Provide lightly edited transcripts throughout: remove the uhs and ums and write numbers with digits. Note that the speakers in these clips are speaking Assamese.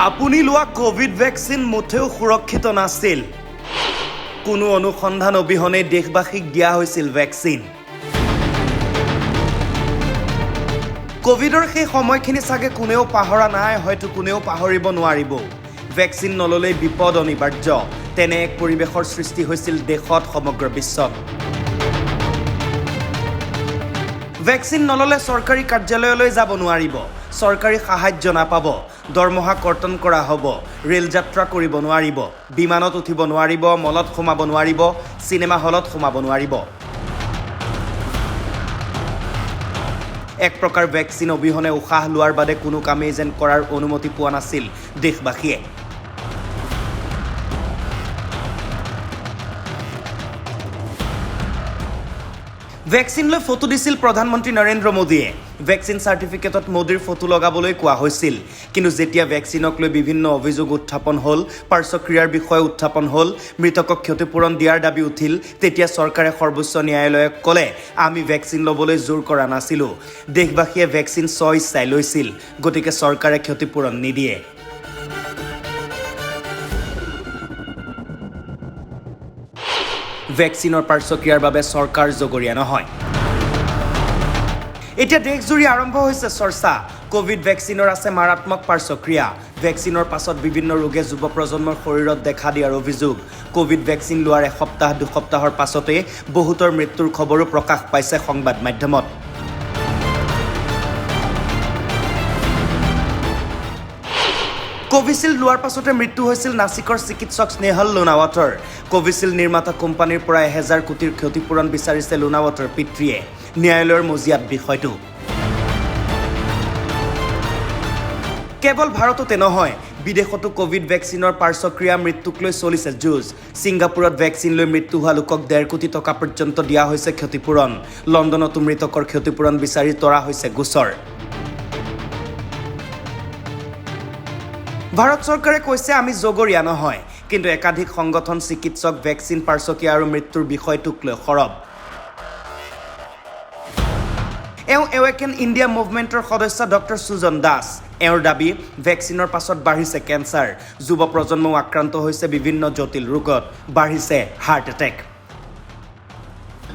আপুনি লোৱা কোভিড ভেকচিন মুঠেও সুৰক্ষিত নাছিল। কোনো অনুসন্ধান অবিহনে দেশবাসীক দিয়া হৈছিল ভেকচিন। কোভিডৰ সেই সময়খিনি চাগে কোনেও পাহৰা নাই, হয়তো কোনেও পাহৰিব নোৱাৰিব। ভেকচিন নললে বিপদ অনিবাৰ্য, তেনে এক পৰিৱেশৰ সৃষ্টি হৈছিল দেশত, সমগ্ৰ বিশ্বত। ভেকচিন নললে চৰকাৰী কাৰ্যালয়লৈ যাব নোৱাৰিব, চৰকাৰী সাহায্য নাপাব, দৰমহা কৰ্তন কৰা হ'ব, ৰেল যাত্ৰা কৰিব নোৱাৰিব, বিমানত উঠিব নোৱাৰিব, মলত সোমাব নোৱাৰিব, চিনেমা হলত সোমাব নোৱাৰিব। এক প্ৰকাৰ ভেকচিন অবিহনে উশাহ লোৱাৰ বাদে কোনো কামেই যেন কৰাৰ অনুমতি পোৱা নাছিল দেশবাসীয়ে। ভেকচিন লৈ ফটো দিছিল প্ৰধানমন্ত্ৰী নৰেন্দ্ৰ মোদীয়ে। ভেকচিন চাৰ্টিফিকেটত মোদীৰ ফটো লগাবলৈ কোৱা হৈছিল। কিন্তু যেতিয়া ভেকচিনক লৈ বিভিন্ন অভিযোগ উত্থাপন হ'ল, পাৰ্শ্বক্ৰিয়াৰ বিষয়ে উত্থাপন হ'ল, মৃতকক ক্ষতিপূৰণ দিয়াৰ দাবী উঠিল, তেতিয়া চৰকাৰে সৰ্বোচ্চ ন্যায়ালয়ক ক'লে, আমি ভেকচিন ল'বলৈ জোৰ কৰা নাছিলোঁ। দেশবাসীয়ে ভেকচিন স্বইচ্ছাই লৈছিল, গতিকে চৰকাৰে ক্ষতিপূৰণ নিদিয়ে। ভেকচিনৰ পাৰ্শ্বক্ৰিয়াৰ বাবে চৰকাৰ জগৰীয়া নহয়। এতিয়া দেশজুৰি আৰম্ভ হৈছে চৰ্চা। কোভিড ভেকচিনৰ আছে মাৰাত্মক পাৰ্শ্বক্ৰিয়া। ভেকচিনৰ পাছত বিভিন্ন ৰোগে যুৱ প্ৰজন্মৰ শৰীৰত দেখা দিয়াৰ অভিযোগ। কোভিড ভেকচিন লোৱাৰ এসপ্তাহ দুসপ্তাহৰ পাছতে বহুতৰ মৃত্যুৰ খবৰো প্ৰকাশ পাইছে সংবাদ মাধ্যমত। কোভিচিল্ড লোৱাৰ পাছতে মৃত্যু হৈছিল নাছিকৰ চিকিৎসক স্নেহল লোনাৱাটৰ। কোভিচিল্ড নিৰ্মাতা কোম্পানীৰ পৰা 1000 কোটিৰ ক্ষতিপূৰণ বিচাৰিছে লোনাৱাটৰ পিতৃয়ে। ন্যায়ালয়ৰ মজিয়াত বিষয়টো। কেৱল ভাৰততে নহয়, বিদেশতো কোভিড ভেকচিনৰ পাৰ্শ্বক্ৰিয়া মৃত্যুক লৈ চলিছে যুঁজ। ছিংগাপুৰত ভেকচিন লৈ মৃত্যু হোৱা লোকক 1.5 কোটি টকা পৰ্যন্ত দিয়া হৈছে ক্ষতিপূৰণ। লণ্ডনতো মৃতকৰ ক্ষতিপূৰণ বিচাৰি তৰা হৈছে গোচৰ। ভাৰত চৰকাৰে কৈছে আমি জগৰীয়া নহয়, কিন্তু একাধিক সংগঠন চিকিৎসক ভেকচিন পাৰ্শ্বক্ৰিয়া আৰু মৃত্যুৰ বিষয়টোক লৈ সৰব। এৱেকেন ইণ্ডিয়া মুভমেণ্টৰ সদস্য ডক্টৰ সুজন দাস। এওঁৰ দাবী, ভেকচিনৰ পাছত বাঢ়িছে কেঞ্চাৰ, যুৱ প্ৰজন্মও আক্ৰান্ত হৈছে বিভিন্ন জটিল ৰোগত, বাঢ়িছে হাৰ্ট এটেক।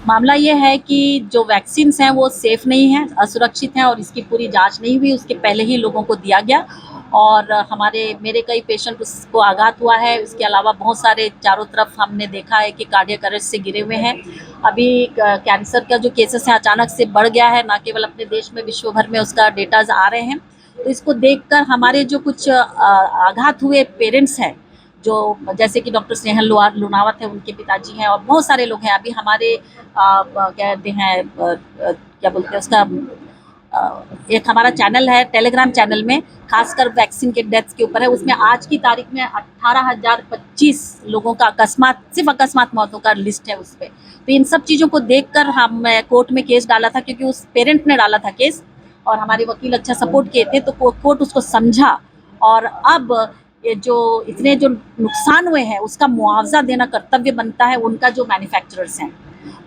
मामला ये है कि जो वैक्सीन्स हैं वो सेफ नहीं हैं, असुरक्षित हैं और इसकी पूरी जांच नहीं हुई, उसके पहले ही लोगों को दिया गया और मेरे कई पेशेंट उसको आघात हुआ है। उसके अलावा बहुत सारे चारों तरफ हमने देखा है कि कार्डियक अरेस्ट से गिरे हुए हैं। अभी कैंसर का जो केसेस है अचानक से बढ़ गया है, ना केवल अपने देश में विश्व भर में उसका डेटाज आ रहे हैं। तो इसको देखकर हमारे जो कुछ आघात हुए पेरेंट्स हैं, जो जैसे कि डॉक्टर स्नेहल लोनावत है, उनके पिताजी हैं और बहुत सारे लोग हैं। अभी हमारे कहते हैं क्या बोलते हैं उसका एक हमारा चैनल है टेलीग्राम चैनल में, खासकर वैक्सीन के डेथ्स के ऊपर है। उसमें आज की तारीख में 18,025 लोगों का सिर्फ अकस्मात मौतों का लिस्ट है उस पर। तो इन सब चीज़ों को देखकर हम कोर्ट में केस डाला था, क्योंकि उस पेरेंट ने डाला था केस और हमारे वकील अच्छा सपोर्ट किए थे, तो कोर्ट उसको समझा और अब ये जो इतने जो नुकसान हुए हैं उसका मुआवजा देना कर्तव्य बनता है उनका, जो मैन्युफैक्चरर्स हैं।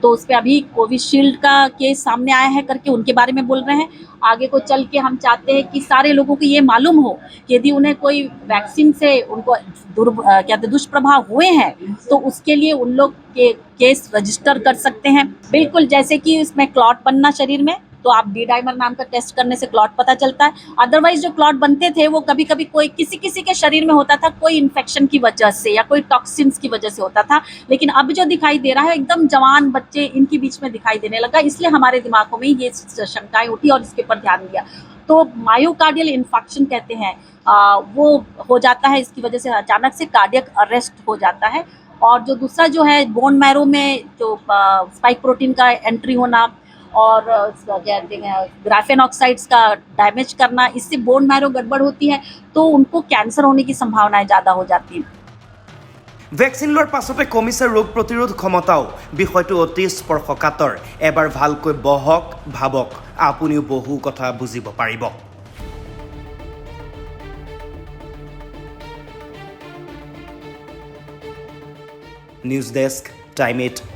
तो उस पर अभी कोविशील्ड का केस सामने आया है करके उनके बारे में बोल रहे हैं। आगे को चल के हम चाहते हैं कि सारे लोगों को ये मालूम हो कि यदि उन्हें कोई वैक्सीन से उनको दुष्प्रभाव हुए हैं तो उसके लिए उन लोग के केस रजिस्टर कर सकते हैं। बिल्कुल जैसे कि इसमें क्लॉट बनना शरीर में, तो आप डी डाइमर नाम का टेस्ट करने से क्लॉट पता चलता है। अदरवाइज जो क्लॉट बनते थे वो कभी कभी कोई किसी के शरीर में होता था, कोई इन्फेक्शन की वजह से या कोई टॉक्सिन्स की वजह से होता था। लेकिन अब जो दिखाई दे रहा है एकदम जवान बच्चे इनके बीच में दिखाई देने लगा, इसलिए हमारे दिमागों में ये शंकाएं उठी और इसके ऊपर ध्यान दिया। तो मायोकार्डियल इन्फेक्शन कहते हैं, वो हो जाता है, इसकी वजह से अचानक से कार्डियक अरेस्ट हो जाता है। और जो दूसरा जो है बोन मैरो में जो स्पाइक प्रोटीन का एंट्री होना और कहते हैं ग्राफेन ऑक्साइड्स का डैमेज करना, इससे बोन मैरो गड़बड़ होती है, तो उनको कैंसर होने की संभावनाएं ज़्यादा हो जाती हैं। ভেকচিন লোৱাৰ পাছতে কমিছে ৰোগ প্ৰতিৰোধ ক্ষমতাও। বিষয়টো অতি স্পৰ্শকাতৰ। এবাৰ ভালকৈ বহক, ভাবক, আপুনিও বহু কথা বুজিব পাৰিব। News desk, time 8।